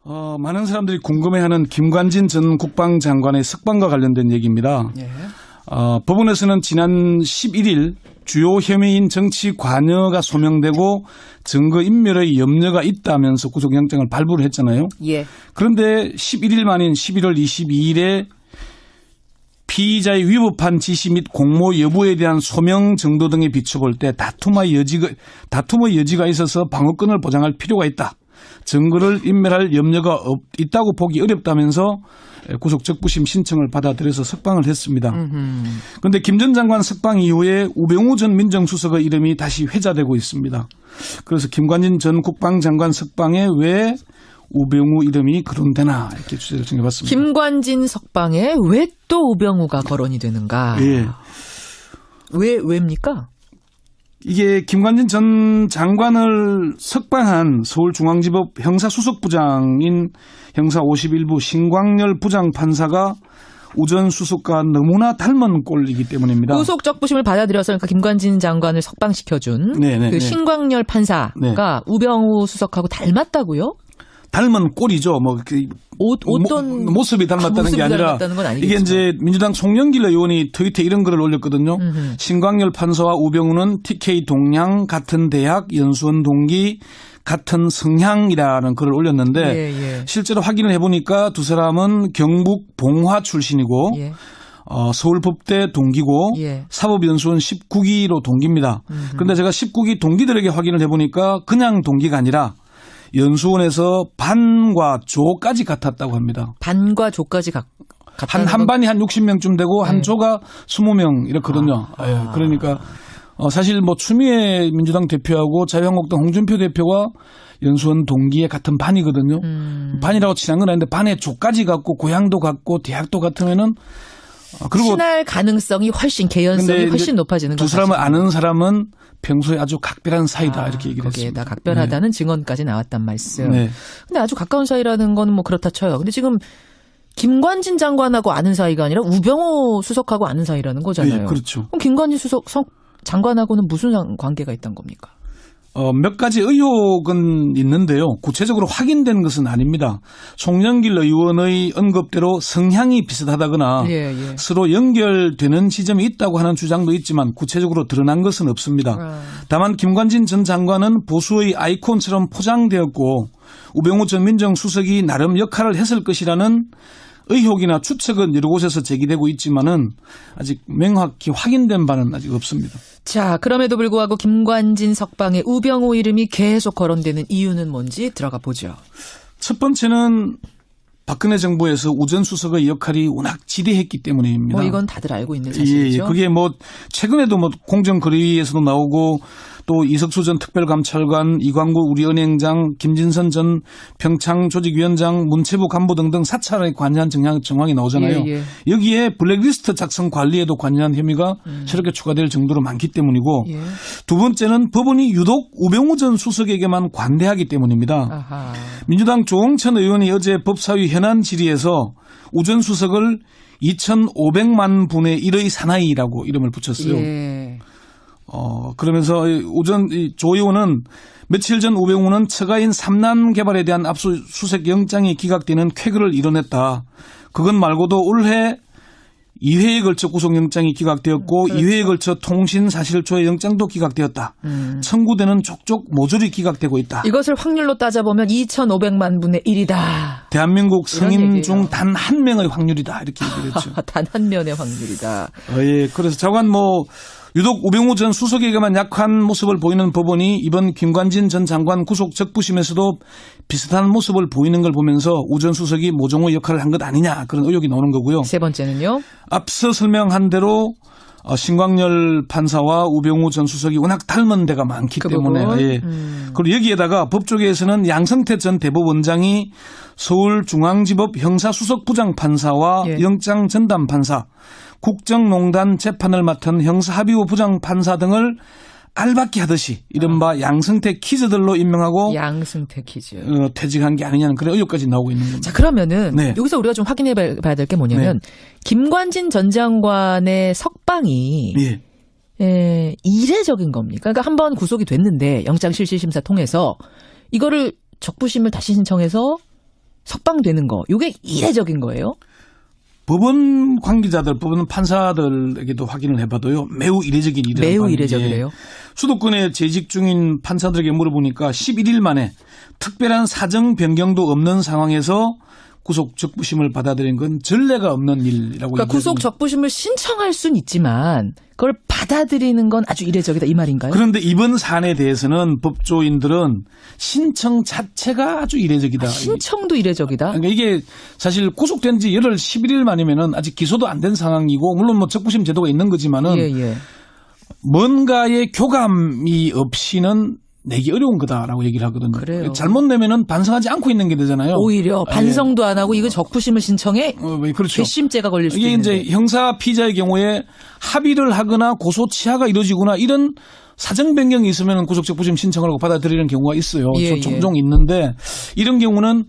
많은 사람들이 궁금해하는 김관진 전 국방장관의 석방과 관련된 얘기입니다. 예. 법원에서는 지난 11일 주요 혐의인 정치 관여가 소명되고 증거인멸의 염려가 있다면서 구속영장을 발부를 했잖아요. 예. 그런데 11일 만인 11월 22일에 피의자의 위법한 지시 및 공모 여부에 대한 소명 정도 등에 비춰볼 때 다툼의 여지가 있어서 방어권을 보장할 필요가 있다. 증거를 인멸할 염려가 있다고 보기 어렵다면서 구속 적부심 신청을 받아들여서 석방을 했습니다. 그런데 김 전 장관 석방 이후에 우병우 전 민정수석의 이름이 다시 회자되고 있습니다. 그래서 김관진 전 국방장관 석방에 왜 우병우 이름이 거론되나 이렇게 취재를 정해봤습니다. 김관진 석방에 왜 또 우병우가 거론이 되는가? 예. 왜입니까? 이게 김관진 전 장관을 석방한 서울중앙지법 형사수석부장인 형사 51부 신광열 부장판사가 우 전 수석과 너무나 닮은 꼴이기 때문입니다. 구속 적부심을 받아들여서 그러니까 김관진 장관을 석방시켜준 그 신광열 판사가 우병우 수석하고 닮았다고요? 닮은 꼴이죠. 어떤 모습이 닮았다는 게 아니라 이게 이제 민주당 송영길 의원이 트위터에 이런 글을 올렸거든요. 신광열 판사와 우병우는 TK 동양 같은 대학 연수원 동기 같은 성향이라는 글을 올렸는데 실제로 확인을 해보니까 두 사람은 경북 봉화 출신이고 서울법대 동기고 사법연수원 19기로 동기입니다. 그런데 제가 19기 동기들에게 확인을 해보니까 그냥 동기가 아니라 연수원에서 반과 조까지 같았다고 합니다. 반과 조까지 한 반이 한 60명쯤 되고 한 조가 20명 이렇거든요. 그러니까 사실 추미애 민주당 대표하고 자유한국당 홍준표 대표가 연수원 동기의 같은 반이거든요. 반이라고 친한 건 아닌데 반에 조까지 같고 고향도 같고 대학도 같으면은 그리고 친할 가능성이 개연성이 훨씬 높아지는 거죠. 두 사람을 아는 사람은 평소에 아주 각별한 사이다 이렇게 얘기를 거기에다 했습니다. 각별하다는 증언까지 나왔단 말씀. 근데 아주 가까운 사이라는 건 그렇다 쳐요. 근데 지금 김관진 장관하고 아는 사이가 아니라 우병우 수석하고 아는 사이라는 거잖아요. 네, 그렇죠. 그럼 김관진 장관하고는 무슨 관계가 있단 겁니까? 몇 가지 의혹은 있는데요. 구체적으로 확인된 것은 아닙니다. 송영길 의원의 언급대로 성향이 비슷하다거나 서로 연결되는 지점이 있다고 하는 주장도 있지만 구체적으로 드러난 것은 없습니다. 다만 김관진 전 장관은 보수의 아이콘처럼 포장되었고 우병우 전 민정수석이 나름 역할을 했을 것이라는 의혹이나 추측은 여러 곳에서 제기되고 있지만은 아직 명확히 확인된 바는 아직 없습니다. 자, 그럼에도 불구하고 김관진 석방에 우병우 이름이 계속 거론되는 이유는 뭔지 들어가 보죠. 첫 번째는 박근혜 정부에서 우 전 수석의 역할이 워낙 지대했기 때문입니다. 이건 다들 알고 있는 사실이죠. 그게 최근에도 공정거래위에서도 나오고 또 이석수 전 특별감찰관, 이광구 우리 은행장, 김진선 전 평창조직위원장, 문체부 간부 등등 사찰에 관여한 정황이 나오잖아요. 여기에 블랙리스트 작성 관리에도 관여한 혐의가 새롭게 추가될 정도로 많기 때문이고 두 번째는 법원이 유독 우병우 전 수석에게만 관대하기 때문입니다. 민주당 조홍천 의원이 어제 법사위 현안 질의에서 우 전 수석을 2,500만 분의 1의 사나이라고 이름을 붙였어요. 그러면서 조 의원은 며칠 전 우병우는 처가인 삼남 개발에 대한 압수수색 영장이 기각되는 쾌거를 이뤄냈다. 그것 말고도 올해 2회에 걸쳐 구속영장이 기각되었고 2회에 걸쳐 통신사실조회 영장도 기각되었다. 청구되는 족족 모조리 기각되고 있다. 이것을 확률로 따져보면 2,500만 분의 1이다. 대한민국 성인 중 단 한 명의 확률이다. 이렇게 얘기를 했죠. 단 한 명의 확률이다. 그래서 저건 유독 우병우 전 수석에게만 약한 모습을 보이는 법원이 이번 김관진 전 장관 구속 적부심에서도 비슷한 모습을 보이는 걸 보면서 우 전 수석이 모종의 역할을 한 것 아니냐 그런 의혹이 나오는 거고요. 세 번째는요? 앞서 설명한 대로 신광열 판사와 우병우 전 수석이 워낙 닮은 데가 많기 때문에 그리고 여기에다가 법조계에서는 양성태 전 대법원장이 서울중앙지법 형사수석부장판사와 영장전담판사 국정농단 재판을 맡은 형사합의부 부장판사 등을 알박기 하듯이 이른바 양승태 키즈들로 임명하고 양승태 키즈 퇴직한 게 아니냐는 그런 의혹까지 나오고 있는 겁니다. 자, 그러면은 여기서 우리가 좀 확인해 봐야 될 게 뭐냐면 김관진 전 장관의 석방이 이례적인 겁니까? 그러니까 한번 구속이 됐는데 영장실시심사 통해서 이거를 적부심을 다시 신청해서 석방되는 거, 이게 이례적인 거예요? 법원 관계자들, 법원 판사들에게도 확인을 해봐도요. 매우 이례적인 일이라고. 매우 이례적이래요. 수도권에 재직 중인 판사들에게 물어보니까 11일 만에 특별한 사정 변경도 없는 상황에서 구속 적부심을 받아들인 건 전례가 없는 일이라고. 그러니까 구속 적부심을 신청할 수는 있지만 그걸 받아들이는 건 아주 이례적이다 이 말인가요? 그런데 이번 사안에 대해서는 법조인들은 신청 자체가 아주 이례적이다. 신청도 이례적이다? 그러니까 이게 사실 구속된 지 열흘 11일 만이면은 아직 기소도 안 된 상황이고 물론 뭐 적부심 제도가 있는 거지만은 뭔가의 교감이 없이는 내기 어려운 거다라고 얘기를 하거든요. 그래요. 잘못 내면은 반성하지 않고 있는 게 되잖아요. 오히려 반성도 안 하고 이거 적부심을 신청해 그렇죠. 괘씸죄가 걸릴 수도 이게 있는데. 이제 형사 피의자의 경우에 합의를 하거나 고소 취하가 이루어지거나 이런 사정 변경이 있으면 구속 적부심 신청을 하고 받아들이는 경우가 있어요. 종종 있는데 이런 경우는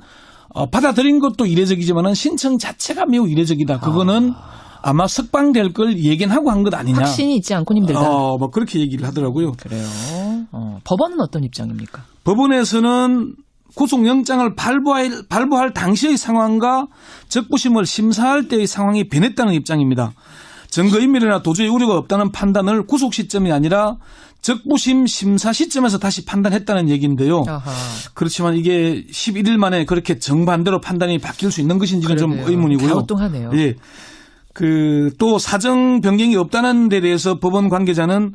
받아들인 것도 이례적이지만은 신청 자체가 매우 이례적이다. 그거는 아마 석방될 걸 예견하고 한 것 아니냐. 확신이 있지 않고 힘들다. 뭐 그렇게 얘기를 하더라고요. 그래요. 법원은 어떤 입장입니까? 법원에서는 구속영장을 발부할 당시의 상황과 적부심을 심사할 때의 상황이 변했다는 입장입니다. 증거인멸이나 도저히 우려가 없다는 판단을 구속 시점이 아니라 적부심 심사 시점에서 다시 판단했다는 얘기인데요. 아하. 그렇지만 이게 11일 만에 그렇게 정반대로 판단이 바뀔 수 있는 것인지는 그러네요. 좀 의문이고요. 갸우뚱하네요. 예. 또 사정 변경이 없다는 데 대해서 법원 관계자는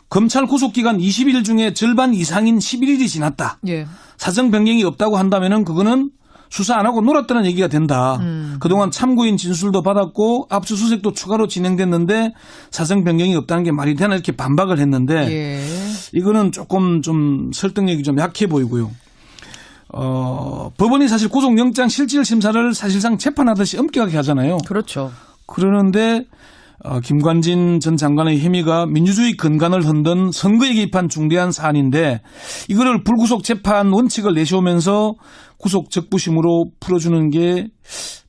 검찰 구속기간 20일 중에 절반 이상인 11일이 지났다. 예. 사정 변경이 없다고 한다면은 그거는 수사 안 하고 놀았다는 얘기가 된다. 그동안 참고인 진술도 받았고 압수수색도 추가로 진행됐는데 사정 변경이 없다는 게 말이 되나 이렇게 반박을 했는데 이거는 조금 좀 설득력이 좀 약해 보이고요. 법원이 사실 구속영장 실질 심사를 사실상 재판하듯이 엄격하게 하잖아요. 그렇죠. 그러는데 김관진 전 장관의 혐의가 민주주의 근간을 흔든 선거에 개입한 중대한 사안인데 이거를 불구속 재판 원칙을 내세우면서 구속 적부심으로 풀어주는 게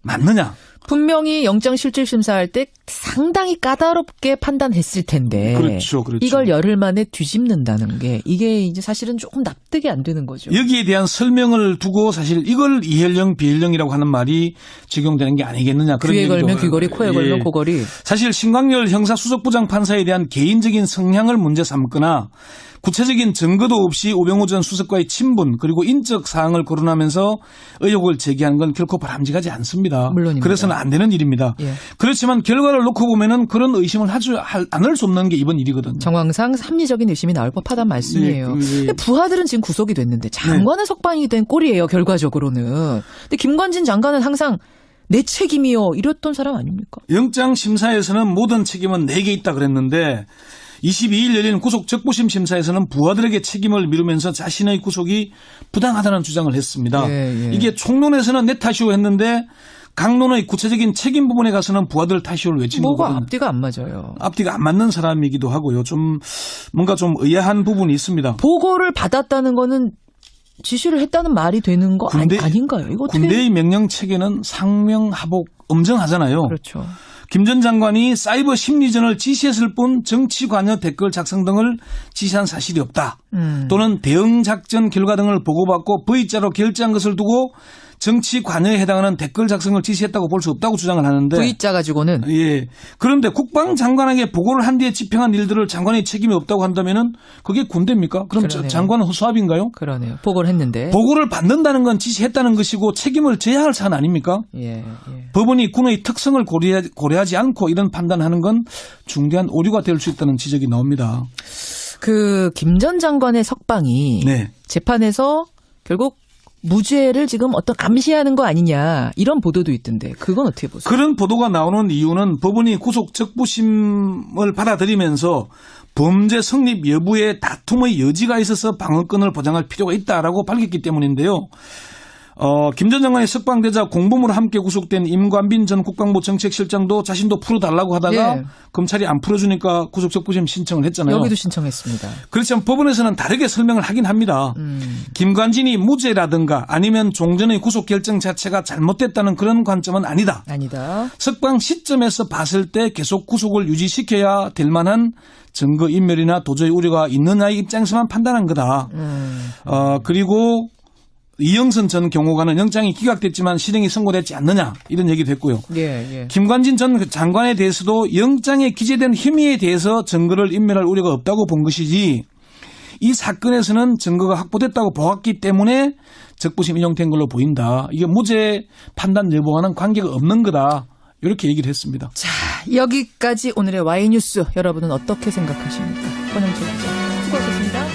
맞느냐. 분명히 영장 실질 심사할 때 상당히 까다롭게 판단했을 텐데. 그렇죠. 이걸 열흘 만에 뒤집는다는 게 이게 이제 사실은 조금 납득이 안 되는 거죠. 여기에 대한 설명을 두고 사실 이걸 이헬령 비헬령이라고 하는 말이 적용되는 게 아니겠느냐. 그런 귀에 얘기도. 걸면 귀걸이, 코에 걸면 코걸이. 사실 신광열 형사수석부장 판사에 대한 개인적인 성향을 문제 삼거나 구체적인 증거도 없이 우병우 전 수석과의 친분 그리고 인적 사항을 거론하면서 의혹을 제기한 건 결코 바람직하지 않습니다. 물론입니다. 그래서는 안 되는 일입니다. 그렇지만 결과를 놓고 보면은 그런 의심을 않을 수 없는 게 이번 일이거든요. 정황상 합리적인 의심이 나올 법하다는 말씀이에요. 근데 부하들은 지금 구속이 됐는데 장관은 석방이 된 꼴이에요. 결과적으로는. 근데 김관진 장관은 항상 내 책임이요 이랬던 사람 아닙니까? 영장 심사에서는 모든 책임은 내게 있다 그랬는데 22일 열린 구속 적부심 심사에서는 부하들에게 책임을 미루면서 자신의 구속이 부당하다는 주장을 했습니다. 이게 총론에서는 내 탓이오 했는데 강론의 구체적인 책임 부분에 가서는 부하들 탓이오를 외친 거거든요. 뭐가 앞뒤가 안 맞아요. 앞뒤가 안 맞는 사람이기도 하고요. 좀 뭔가 좀 의아한 부분이 있습니다. 보고를 받았다는 거는 지시를 했다는 말이 되는 거 아닌가요? 이거 어떻게... 군대의 명령 체계는 상명하복 엄정하잖아요. 그렇죠. 김 전 장관이 사이버 심리전을 지시했을 뿐 정치 관여 댓글 작성 등을 지시한 사실이 없다. 또는 대응 작전 결과 등을 보고받고 V자로 결제한 것을 두고 정치 관여에 해당하는 댓글 작성을 지시했다고 볼 수 없다고 주장을 하는데 V자 가지고는 그런데 국방장관에게 보고를 한 뒤에 집행한 일들을 장관의 책임이 없다고 한다면은 그게 군대입니까? 그럼 그러네요. 장관은 허수아비인가요? 그러네요. 보고를 했는데 보고를 받는다는 건 지시했다는 것이고 책임을 져야 할 사안 아닙니까? 법원이 군의 특성을 고려하지 않고 이런 판단하는 건 중대한 오류가 될 수 있다는 지적이 나옵니다. 김 전 장관의 석방이 재판에서 결국 무죄를 지금 어떤 감시하는 거 아니냐 이런 보도도 있던데 그건 어떻게 보세요? 그런 보도가 나오는 이유는 법원이 구속 적부심을 받아들이면서 범죄 성립 여부에 다툼의 여지가 있어서 방어권을 보장할 필요가 있다라고 밝혔기 때문인데요. 김 전 장관이 석방되자 공범으로 함께 구속된 임관빈 전 국방부 정책실장도 자신도 풀어달라고 하다가 검찰이 안 풀어주니까 구속적부심 신청을 했잖아요. 여기도 신청했습니다. 그렇지만 법원에서는 다르게 설명을 하긴 합니다. 김관진이 무죄라든가 아니면 종전의 구속 결정 자체가 잘못됐다는 그런 관점은 아니다. 석방 시점에서 봤을 때 계속 구속을 유지시켜야 될 만한 증거인멸이나 도저히 우려가 있느냐의 입장에서만 판단한 거다. 그리고 이영선 전 경호관은 영장이 기각됐지만 실형이 선고되지 않느냐 이런 얘기도 했고요. 김관진 전 장관에 대해서도 영장에 기재된 혐의에 대해서 증거를 인멸할 우려가 없다고 본 것이지 이 사건에서는 증거가 확보됐다고 보았기 때문에 적부심 인용된 걸로 보인다. 이게 무죄 판단 여부와는 관계가 없는 거다. 이렇게 얘기를 했습니다. 자, 여기까지 오늘의 Y뉴스. 여러분은 어떻게 생각하십니까? 권영철 기자. 수고하셨습니다.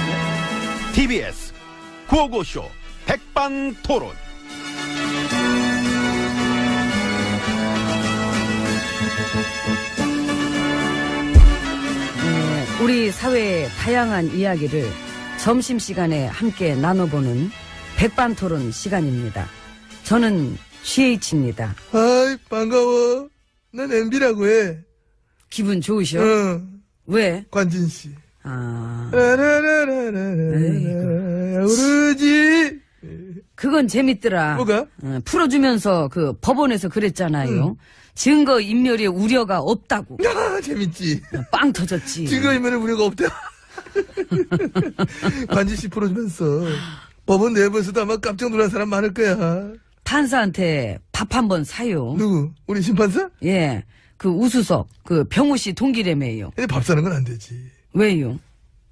TBS 구호고쇼 백반토론. 우리 사회의 다양한 이야기를 점심시간에 함께 나눠보는 백반토론 시간입니다. 저는 GH입니다. 아이 반가워. 난 MB라고 해. 기분 좋으셔? 왜? 관진씨. 아, 우르지. 그건 재밌더라. 뭐가? 풀어주면서 그 법원에서 그랬잖아요. 증거 인멸의 우려가 없다고. 아, 재밌지. 빵 터졌지. 증거인멸의 우려가 없다. 관진씨 풀어주면서 법원 내부에서도 아마 깜짝 놀란 사람 많을 거야. 판사한테 밥 한 번 사요. 누구? 우리 심판사? 예, 그 우수석, 그 병우 씨 동기래매요. 근데 밥 사는 건 안 되지. 왜요?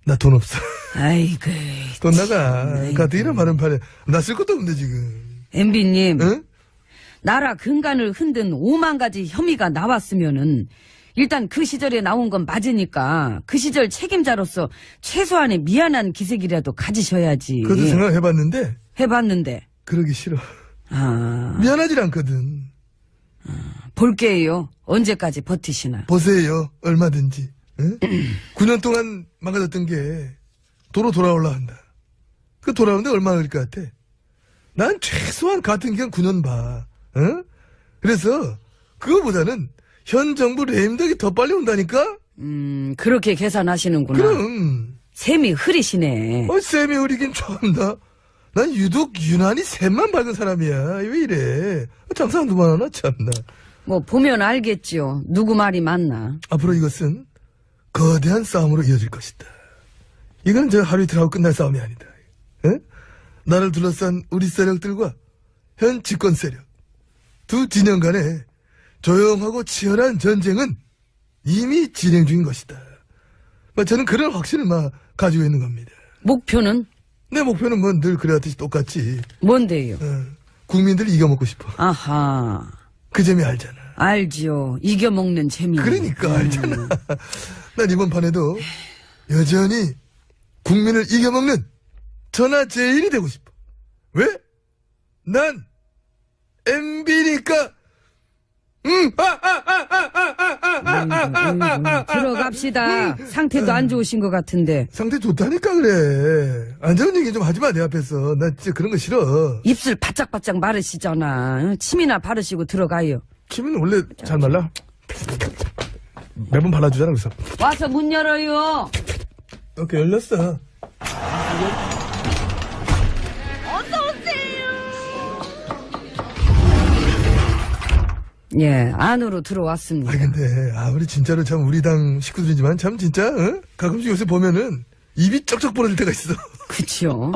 나 돈 없어. 아이고. 돈 나가. 가뜩이나 많은 판에 나 쓸 것도 없는데 지금. MB님. 응? 나라 근간을 흔든 5만 가지 혐의가 나왔으면은 일단 그 시절에 나온 건 맞으니까 그 시절 책임자로서 최소한의 미안한 기색이라도 가지셔야지. 그것도 생각해봤는데 해봤는데. 그러기 싫어. 아. 미안하질 않거든. 볼게요. 언제까지 버티시나. 보세요. 얼마든지. 응? 9년 동안 망가졌던 게 도로 돌아올라 한다. 그 돌아오는데 얼마나 걸릴 것 같아? 난 최소한 같은 기간 9년 봐. 응? 그래서 그거보다는 현 정부 레임덕이 더 빨리 온다니까? 그렇게 계산하시는구나. 그럼. 셈이 흐리시네. 쌤이 흐리긴 처음다. 난 유독 유난히 샘만 밝은 사람이야. 왜 이래? 장사 한두 번 하나 참나. 뭐 보면 알겠죠. 누구 말이 맞나. 앞으로 이것은 거대한 싸움으로 이어질 것이다. 이건 저 하루 이틀 하고 끝날 싸움이 아니다. 에? 나를 둘러싼 우리 세력들과 현 집권 세력 두 진영 간의 조용하고 치열한 전쟁은 이미 진행 중인 것이다. 저는 그런 확신을 가지고 있는 겁니다. 목표는? 내 목표는 뭐 늘 그래왔듯이 똑같지. 뭔데요? 국민들 이겨먹고 싶어. 아하. 그 재미 알잖아. 알지요. 이겨먹는 재미. 그러니까 알잖아. 난 이번 판에도 여전히 국민을 이겨먹는 전하제일이 되고 싶어. 왜? 난 MB니까. 들어갑시다. 상태도 안 좋으신 것 같은데. 상태 좋다니까 그래. 안 좋은 얘기 좀 하지 마, 내 앞에서. 나 진짜 그런 거 싫어. 입술 바짝바짝 마르시잖아. 침이나 바르시고 들어가요. 침은 원래 잘 말라. 매번 발라주잖아, 그래서. 와서 문 열어요. 오케이, 열렸어. 예, 안으로 들어왔습니다. 근데, 우리 진짜로 참 우리 당 식구들이지만 참 진짜, 가끔씩 요새 보면은 입이 쩍쩍 벌어질 때가 있어. 그쵸.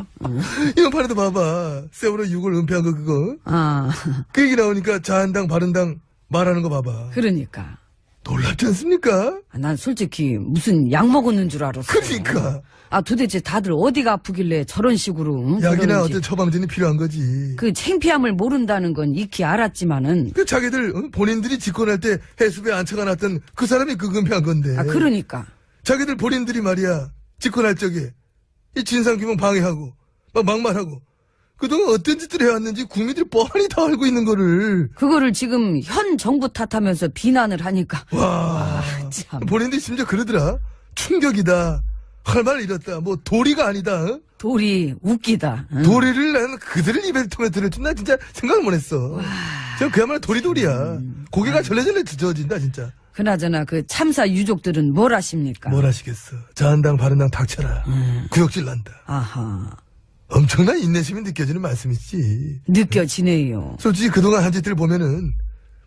이번 판에도 봐봐. 세월호 6월 은폐한 거 그거. 그 얘기 나오니까 자한당, 바른당 말하는 거 봐봐. 그러니까. 놀랍지 않습니까? 난 솔직히 무슨 약 먹었는 줄 알았어. 그러니까. 도대체 다들 어디가 아프길래 저런 식으로. 약이나 어떤 처방전이 필요한 거지. 그 창피함을 모른다는 건 익히 알았지만은. 그 자기들, 본인들이 집권할 때 해수부에 앉혀가놨던 그 사람이 그 은폐한 건데. 그러니까. 자기들 본인들이 말이야. 집권할 적에. 이 진상규명 방해하고. 막말하고. 그동안 어떤 짓들을 해왔는지 국민들이 뻔히 다 알고 있는 거를. 그거를 지금 현 정부 탓하면서 비난을 하니까. 와. 참. 본인들이 심지어 그러더라. 충격이다. 할 말을 잃었다. 뭐 도리가 아니다. 도리 웃기다. 도리를 나는 그들을 입에 통해 들을 줄 나 진짜 생각을 못했어. 저 그야말로 도리도리야. 고개가 절레절레 젖어진다 진짜. 그나저나 그 참사 유족들은 뭘 하십니까? 뭘 하시겠어. 자한당 바른당 닥쳐라. 구역질 난다. 아하. 엄청난 인내심이 느껴지는 말씀이지. 느껴지네요. 솔직히 그동안 한 짓들 보면은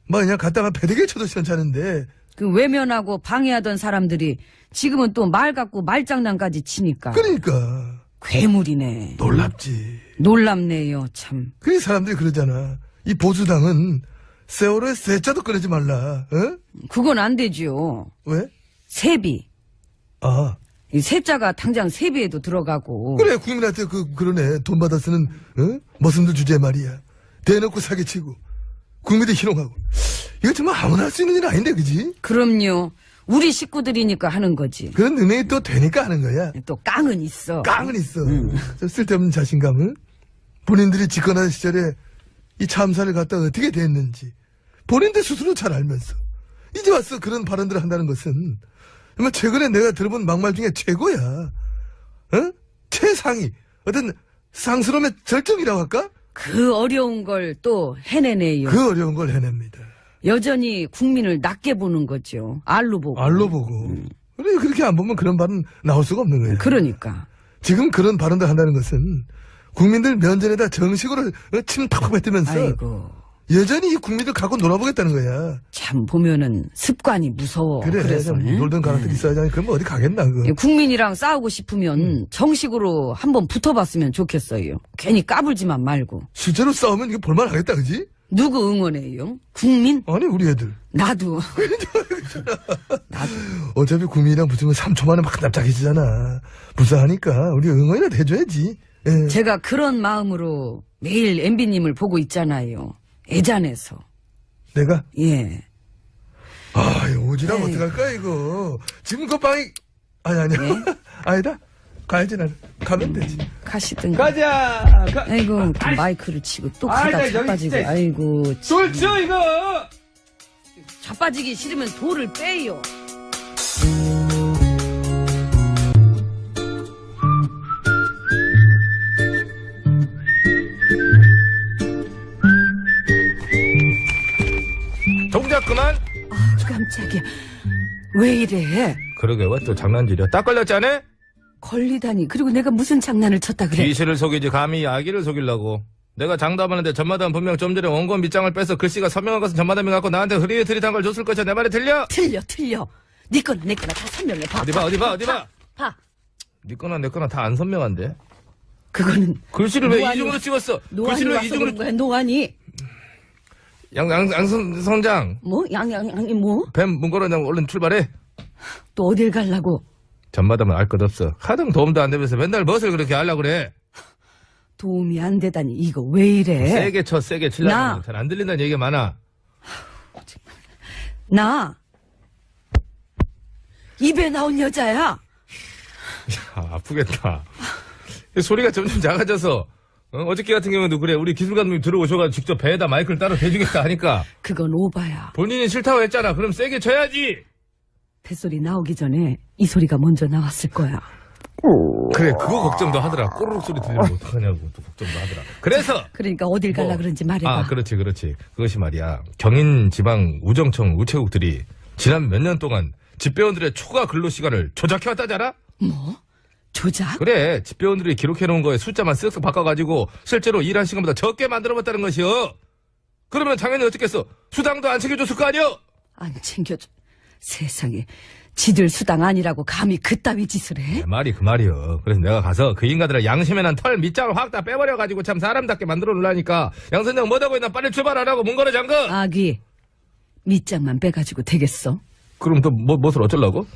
그냥 갖다가 배대기에 쳐도 시원찮은데. 그 외면하고 방해하던 사람들이 지금은 또 말 갖고 말장난까지 치니까. 그러니까 괴물이네. 놀랍지. 놀랍네요, 참. 그 사람들이 그러잖아. 이 보수당은 세월호에 세자도 꺼내지 말라. 어? 그건 안 되지요. 왜? 세비. 아. 이 세자가 당장 세비에도 들어가고. 그래, 국민한테 그러네. 돈 받아 쓰는, 머슴들 주제 말이야. 대놓고 사기치고, 국민들 희롱하고. 이거 정말 아무나 할 수 있는 일 아닌데, 그지? 그럼요. 우리 식구들이니까 하는 거지. 그런 능력이 또 되니까 하는 거야. 또 깡은 있어. 깡은 있어. 저 쓸데없는 자신감을. 본인들이 집권한 시절에 이 참사를 갖다 어떻게 됐는지. 본인들 스스로 잘 알면서. 이제 와서 그런 발언들을 한다는 것은 정말 최근에 내가 들어본 막말 중에 최고야. 어? 최상위. 어떤 쌍스러움의 절정이라고 할까? 그 어려운 걸 또 해내네요. 그 어려운 걸 해냅니다. 여전히 국민을 낮게 보는 거죠. 알로 보고. 알로 보고. 그래, 그렇게 안 보면 그런 발언 나올 수가 없는 거야. 그러니까. 지금 그런 발언들 한다는 것은 국민들 면전에다 정식으로 침 팍팍 뱉으면서 아이고. 여전히 이 국민들 갖고 놀아보겠다는 거야. 참 보면은 습관이 무서워. 그래, 그래서 놀던 가락들이 있어야지. 그럼 어디 가겠나, 그거. 국민이랑 싸우고 싶으면 정식으로 한번 붙어봤으면 좋겠어요. 괜히 까불지만 말고. 실제로 싸우면 이거 볼만하겠다, 그지? 누구 응원해요? 국민? 아니, 우리 애들. 나도. 나도. 어차피 국민이랑 붙으면 3초 만에 막 납작해지잖아. 불쌍하니까 우리 응원이라도 해줘야지. 예. 제가 그런 마음으로 매일 MB님을 보고 있잖아요. 애잔해서. 내가? 예. 아, 이거 오지랑 에이. 어떡할까, 이거. 지금 그 방이, 아니야. 예? 아니다. 가야지, 나는. 가면 되지. 가시든가. 가자. 아이고, 또 마이크를 치고 또 가다 아이고, 자빠지고. 진짜. 아이고. 쫄죠 이거. 자빠지기 싫으면 돌을 빼요. 동작 그만. 깜짝이야. 왜 이래? 그러게 왜 또 장난질이야? 딱 걸렸잖아? 걸리다니. 그리고 내가 무슨 장난을 쳤다 그래. 귀신을 속이지 감히 아기를 속이려고. 내가 장담하는데 전마담 분명 좀 전에 원고 밑장을 빼서 글씨가 서명한 것은 전마담이 갖고 나한테 흐릿흐릿한 걸 줬을 것이야. 내 말이 틀려? 틀려. 네 거나 내 거나 다 설명해. 봐. 어디 봐. 봐. 네 거나 내 거나 다 안 선명한데. 그거는 글씨를 왜 노안이- 이중으로 찍었어? 노안이 글씨를 왜 와서 그런 이중으로 거야. 노안이. 양선장 뭐? 양이 뭐? 뱀 문고로냥 얼른 출발해. 또 어딜 가려고? 전마담은 알 것 없어. 하등 도움도 안 되면서 맨날 무엇을 그렇게 하려고 그래. 도움이 안 되다니. 이거 왜 이래? 세게 쳐 세게 치려고 나. 잘 안 들린다는 얘기가 많아. 나 입에 나온 여자야. 야, 아프겠다. 소리가 점점 작아져서 어저께 같은 경우도 그래. 우리 기술 감독님 들어오셔가지고 직접 배에다 마이크를 따로 대주겠다 하니까 그건 오바야. 본인이 싫다고 했잖아. 그럼 세게 쳐야지. 뱃소리 나오기 전에 이 소리가 먼저 나왔을 거야. 그래 그거 걱정도 하더라. 꼬르륵 소리 들리면 어떡하냐고 또 걱정도 하더라. 그래서 그러니까 어딜 갈라 그런지 말해봐. 아 그렇지. 그것이 말이야. 경인 지방 우정청 우체국들이 지난 몇 년 동안 집배원들의 초과 근로 시간을 조작해왔다잖아. 뭐? 조작? 그래 집배원들이 기록해놓은 거에 숫자만 쓱쓱 바꿔가지고 실제로 일한 시간보다 적게 만들어봤다는 것이요. 그러면 당연히 어떻겠어. 수당도 안 챙겨줬을 거 아니여. 안 챙겨줘. 세상에. 지들 수당 아니라고 감히 그따위 짓을 해? 내 말이 그 말이여. 그래서 내가 가서 그 인간들의 양심에 난 털 밑장을 확 다 빼버려가지고 참 사람답게 만들어 놓으려니까 양 선장 뭐하고 있나 빨리 출발하라고 문거래 잠궈. 아기. 밑장만 빼가지고 되겠어? 그럼 또 무엇을 어쩌려고?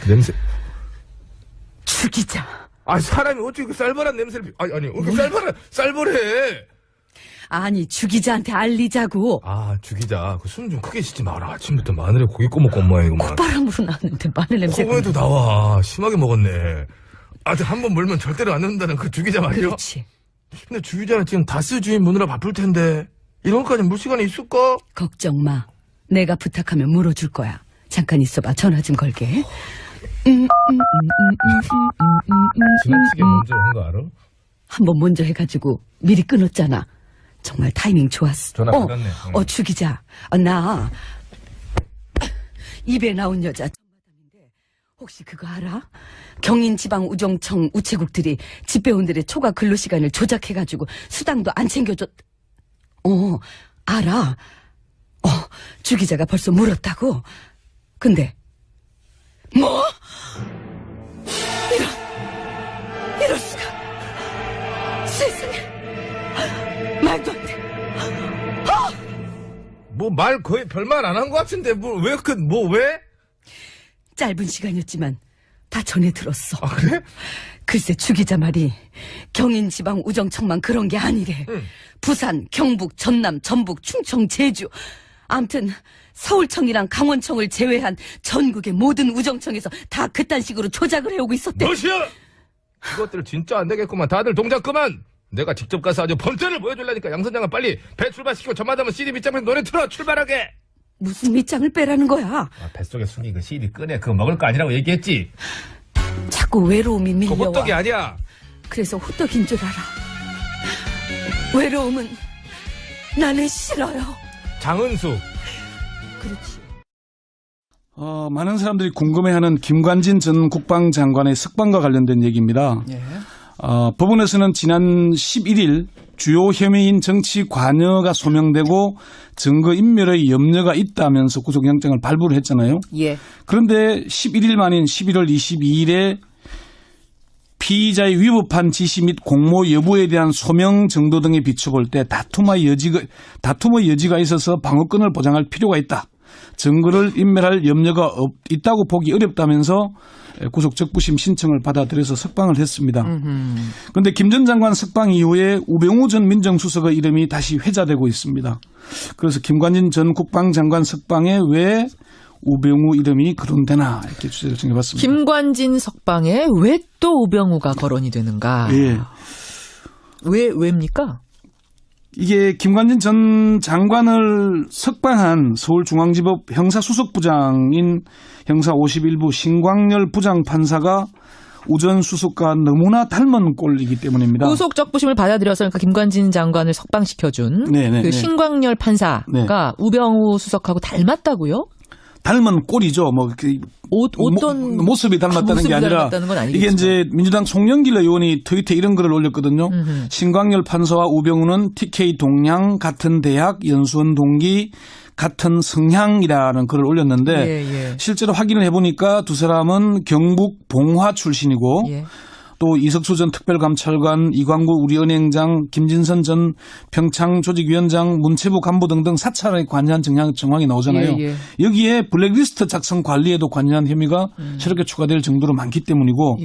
냄새. 죽이자. 아 사람이 어떻게 그 쌀벌한 냄새를 아니 그 쌀벌해. 아니 죽이자한테 알리자고. 아 죽이자. 그 숨 좀 크게 쉬지 마라. 아침부터 마늘에 고기 꼬먹고 온 모양이구만. 바람으로 나왔는데 마늘 냄새가. 코에도 나와. 심하게 먹었네. 아직 한 번 물면 절대로 안 넣는다는 그 죽이자 말이야. 그렇지. 근데 주기자는 지금 다스 주인 무느라 바쁠 텐데 이런 것까지 물 시간이 있을까? 걱정 마. 내가 부탁하면 물어줄 거야. 잠깐 있어봐. 전화 좀 걸게. 지나치게 먼저 한 거 알아? 한 번 먼저 해가지고 미리 끊었잖아. 정말 타이밍 좋았어. 전화 받았네. 죽이자. 나 입에 나온 여자 전마담인데 혹시 그거 알아? 경인지방우정청 우체국들이 집배원들의 초과 근로시간을 조작해가지고 수당도 안 챙겨줬. 알아. 주기자가 벌써 물었다고. 근데 뭐? 말도 안 돼. 뭐 말 거의 별말 안 한 것 같은데 왜? 짧은 시간이었지만 다 전해 들었어. 아, 그래? 글쎄 주기자 말이 경인지방 우정청만 그런 게 아니래. 부산, 경북, 전남, 전북, 충청, 제주 암튼 서울청이랑 강원청을 제외한 전국의 모든 우정청에서 다 그딴 식으로 조작을 해오고 있었대. 뭐시여? 이것들 진짜 안 되겠구만. 다들 동작 그만. 내가 직접 가서 아주 범죄를 보여줄라니까 양 선장은 빨리 배 출발시키고 저마다면 CD 밑장에서 노래 틀어 출발하게. 무슨 밑장을 빼라는 거야? 뱃속에 숙이 그 CD 꺼내. 그거 먹을 거 아니라고 얘기했지. 자꾸 외로움이 그거 밀려와. 호떡이 아니야. 그래서 호떡인 줄 알아. 외로움은 나는 싫어요. 장은수. 그렇지. 많은 사람들이 궁금해하는 김관진 전 국방장관의 석방과 관련된 얘기입니다. 예. 법원에서는 지난 11일 주요 혐의인 정치 관여가 소명되고 증거인멸의 염려가 있다면서 구속영장을 발부를 했잖아요. 예. 그런데 11일 만인 11월 22일에 피의자의 위법한 지시 및 공모 여부에 대한 소명 정도 등에 비춰볼 때 다툼의 여지가 있어서 방어권을 보장할 필요가 있다. 증거를 인멸할 염려가 있다고 보기 어렵다면서 구속 적부심 신청을 받아들여서 석방을 했습니다. 그런데 김 전 장관 석방 이후에 우병우 전 민정수석의 이름이 다시 회자되고 있습니다. 그래서 김관진 전 국방장관 석방에 왜 우병우 이름이 거론되나 이렇게 주제를 정해봤습니다. 김관진 석방에 왜 또 우병우가 거론이 되는가? 예. 왜입니까? 이게 김관진 전 장관을 석방한 서울중앙지법 형사수석부장인 형사 51부 신광열 부장판사가 우전 수석과 너무나 닮은 꼴이기 때문입니다. 구속 적부심을 받아들여서 그러니까 김관진 장관을 석방시켜준 그 신광열 판사가 우병우 수석하고 닮았다고요? 닮은 꼴이죠. 어떤 모습이 닮았다는 게 아니라 이게 이제 민주당 송영길 의원이 트위터에 이런 글을 올렸거든요. 신광열 판사와 우병우는 TK 동양 같은 대학 연수원 동기 같은 성향이라는 글을 올렸는데 실제로 확인을 해보니까 두 사람은 경북 봉화 출신이고 또 이석수 전 특별감찰관, 이광구 우리은행장, 김진선 전 평창조직위원장, 문체부 간부 등등 사찰에 관여한 정황이 나오잖아요. 여기에 블랙리스트 작성 관리에도 관여한 혐의가 새롭게 추가될 정도로 많기 때문이고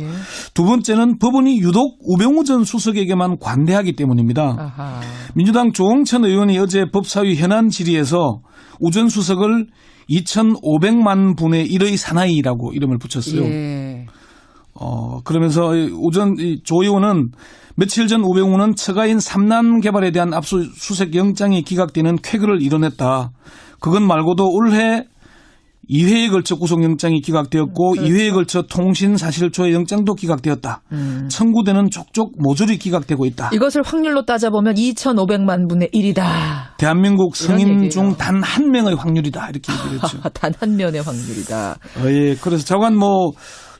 두 번째는 법원이 유독 우병우 전 수석에게만 관대하기 때문입니다. 아하. 민주당 조홍천 의원이 어제 법사위 현안 질의에서 우 전 수석을 2,500만 분의 1의 사나이라고 이름을 붙였어요. 그러면서 조 의원은 며칠 전 우병우는 처가인 삼남 개발에 대한 압수수색 영장이 기각되는 쾌거를 이뤄냈다. 그것 말고도 올해 2회에 걸쳐 구속영장이 기각되었고 2회에 걸쳐 통신사실조회 영장도 기각되었다. 청구되는 족족 모조리 기각되고 있다. 이것을 확률로 따져보면 2,500만 분의 1이다. 대한민국 성인 중 단 한 명의 확률이다. 이렇게 얘기를 했죠. 단 한 명의 확률이다. 예. 그래서 저간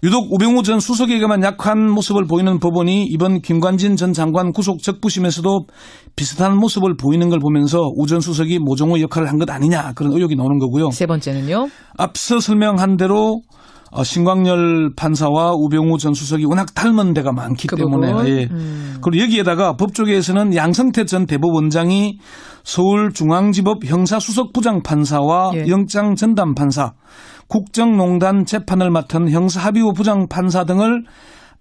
유독 우병우 전 수석에게만 약한 모습을 보이는 법원이 이번 김관진 전 장관 구속 적부심에서도 비슷한 모습을 보이는 걸 보면서 우 전 수석이 모종의 역할을 한 것 아니냐 그런 의혹이 나오는 거고요. 세 번째는요? 앞서 설명한 대로 신광열 판사와 우병우 전 수석이 워낙 닮은 데가 많기 때문에 그리고 여기에다가 법조계에서는 양성태 전 대법원장이 서울중앙지법 형사수석부장 판사와 영장 전담 판사 국정농단 재판을 맡은 형사합의부 부장 판사 등을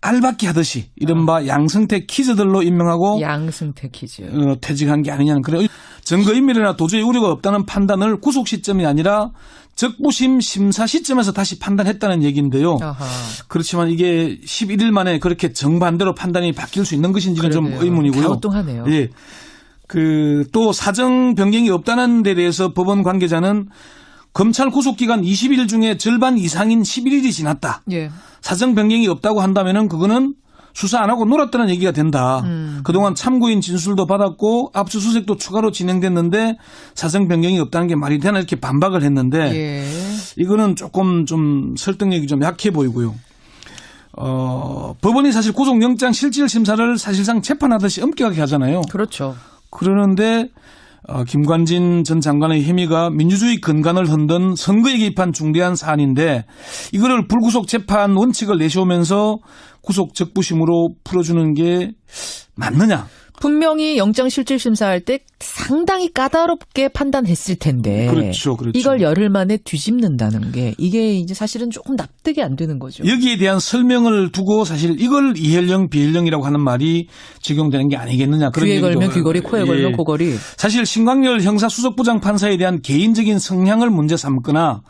알박기 하듯이 이른바 양승태 키즈들로 임명하고 양승태 키즈 퇴직한 게 아니냐는 그래요. 증거인멸이나 도저히 우려가 없다는 판단을 구속 시점이 아니라 적부심 심사 시점에서 다시 판단했다는 얘기인데요. 아하. 그렇지만 이게 11일 만에 그렇게 정반대로 판단이 바뀔 수 있는 것인지는 좀 의문이고요. 갸우뚱하네요. 예. 또 사정 변경이 없다는 데 대해서 법원 관계자는 검찰 구속기간 20일 중에 절반 이상인 11일이 지났다. 사정 변경이 없다고 한다면은 그거는 수사 안 하고 놀았다는 얘기가 된다. 그동안 참고인 진술도 받았고 압수수색도 추가로 진행됐는데 사정 변경이 없다는 게 말이 되나 이렇게 반박을 했는데 이거는 조금 좀 설득력이 좀 약해 보이고요. 법원이 사실 구속영장 실질 심사를 사실상 재판하듯이 엄격하게 하잖아요. 그렇죠. 그러는데 김관진 전 장관의 혐의가 민주주의 근간을 흔든 선거에 개입한 중대한 사안인데 이거를 불구속 재판 원칙을 내세우면서 구속 적부심으로 풀어주는 게 맞느냐? 분명히 영장실질심사할 때 상당히 까다롭게 판단했을 텐데. 그렇죠. 이걸 열흘 만에 뒤집는다는 게 이게 이제 사실은 조금 납득이 안 되는 거죠. 여기에 대한 설명을 두고 사실 이걸 이hel령 비hel령이라고 하는 말이 적용되는 게 아니겠느냐. 그런 귀에 얘기도. 걸면 귀걸이, 코에 걸면 코걸이. 사실 신광열 형사수석부장 판사에 대한 개인적인 성향을 문제 삼거나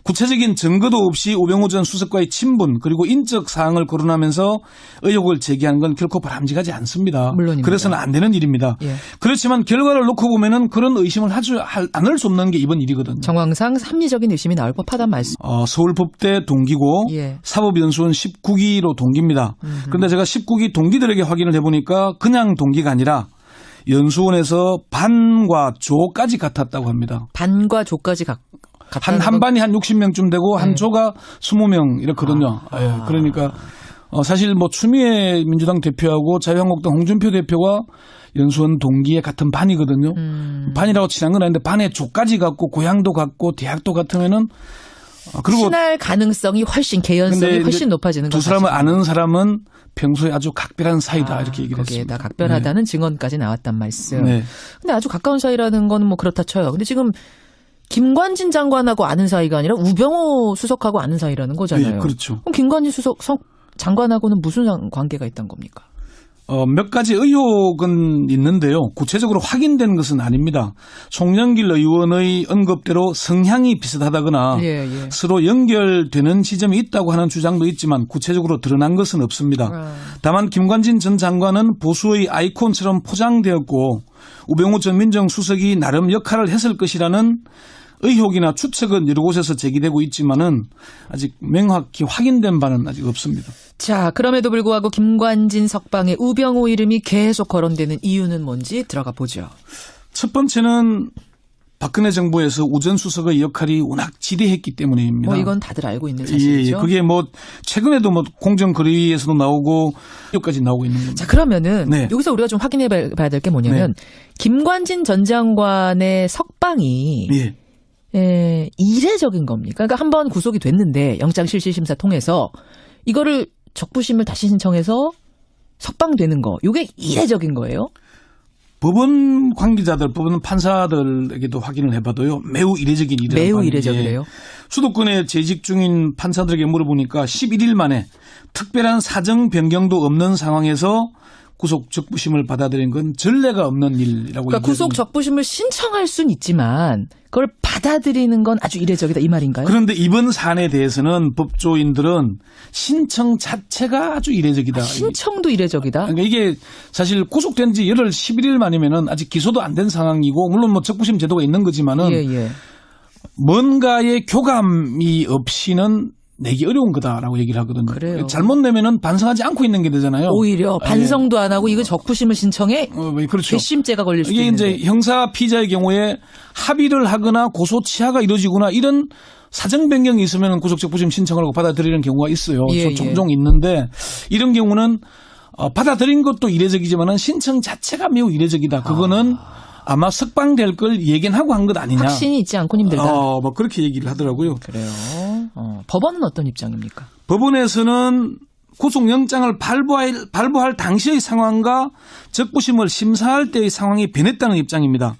구체적인 증거도 없이 우병우 전 수석과의 친분 그리고 인적 사항을 거론하면서 의혹을 제기하는 건 결코 바람직하지 않습니다. 물론입니다. 그래서는 안 되는 일입니다. 예. 그렇지만 결과를 놓고 보면은 그런 의심을 않을 수 없는 게 이번 일이거든요. 정황상 합리적인 의심이 나올 법하다는 말씀. 서울법대 동기고 예. 사법연수원 19기로 동기입니다. 그런데 제가 19기 동기들에게 확인을 해보니까 그냥 동기가 아니라 연수원에서 반과 조까지 같았다고 합니다. 반과 조까지 한 반이 한 60명쯤 되고 한 조가 20명 이렇거든요. 그러니까 사실 뭐 추미애 민주당 대표하고 자유한국당 홍준표 대표가 연수원 동기의 같은 반이거든요. 반이라고 친한 건 아닌데 반에 조까지 같고 고향도 같고 대학도 같으면은 그리고 친할 가능성이 훨씬 개연성이 훨씬 높아지는 거죠. 두 사람을 아는 사람은 평소에 아주 각별한 사이다 이렇게 얘기를 거기에다 했습니다. 각별하다는 증언까지 나왔단 말씀. 네. 근데 아주 가까운 사이라는 건 뭐 그렇다 쳐요. 근데 지금 김관진 장관하고 아는 사이가 아니라 우병우 수석하고 아는 사이라는 거잖아요. 네, 그렇죠. 그럼 김관진 장관하고는 무슨 관계가 있단 겁니까? 몇 가지 의혹은 있는데요. 구체적으로 확인된 것은 아닙니다. 송영길 의원의 언급대로 성향이 비슷하다거나 서로 연결되는 지점이 있다고 하는 주장도 있지만 구체적으로 드러난 것은 없습니다. 다만 김관진 전 장관은 보수의 아이콘처럼 포장되었고 우병우 전 민정수석이 나름 역할을 했을 것이라는 의혹이나 추측은 여러 곳에서 제기되고 있지만은 아직 명확히 확인된 바는 아직 없습니다. 자, 그럼에도 불구하고 김관진 석방에 우병우 이름이 계속 거론되는 이유는 뭔지 들어가 보죠. 첫 번째는 박근혜 정부에서 우 전 수석의 역할이 워낙 지대했기 때문입니다. 이건 다들 알고 있는 사실이죠. 그게 뭐 최근에도 뭐 공정거래위에서도 나오고 여기까지 나오고 있는 겁니다. 자, 그러면은 여기서 우리가 좀 확인해 봐야 될 게 뭐냐면 김관진 전 장관의 석방이 이례적인 겁니까? 그러니까 한번 구속이 됐는데 영장실질심사 통해서 이거를 적부심을 다시 신청해서 석방되는 거. 이게 이례적인 거예요? 법원 관계자들, 법원 판사들에게도 확인을 해봐도요. 매우 이례적인 일이라고 매우 이례적이래요. 수도권에 재직 중인 판사들에게 물어보니까 11일 만에 특별한 사정 변경도 없는 상황에서 구속 적부심을 받아들인 건 전례가 없는 일이라고. 그러니까 구속 적부심을 신청할 수는 있지만 그걸 받아들이는 건 아주 이례적이다 이 말인가요? 그런데 이번 사안에 대해서는 법조인들은 신청 자체가 아주 이례적이다. 신청도 이례적이다? 그러니까 이게 사실 구속된 지 열흘 11일 만이면은 아직 기소도 안 된 상황이고 물론 뭐 적부심 제도가 있는 거지만은 뭔가의 교감이 없이는 내기 어려운 거다라고 얘기를 하거든요. 그래요. 잘못 내면은 반성하지 않고 있는 게 되잖아요. 오히려 반성도 안 하고 이거 적부심을 신청해 그렇죠. 괘씸죄가 걸릴 수도 이게 있는데. 이제 형사 피의자의 경우에 합의를 하거나 고소 취하가 이루어지거나 이런 사정 변경이 있으면 구속 적부심 신청을 하고 받아들이는 경우가 있어요. 종종 있는데 이런 경우는 받아들인 것도 이례적이지만은 신청 자체가 매우 이례적이다. 그거는 아마 석방될 걸 예견하고 한 것 아니냐. 확신이 있지 않고 힘들다. 뭐 그렇게 얘기를 하더라고요. 그래요. 법원은 어떤 입장입니까? 법원에서는 구속영장을 발부할 당시의 상황과 적부심을 심사할 때의 상황이 변했다는 입장입니다.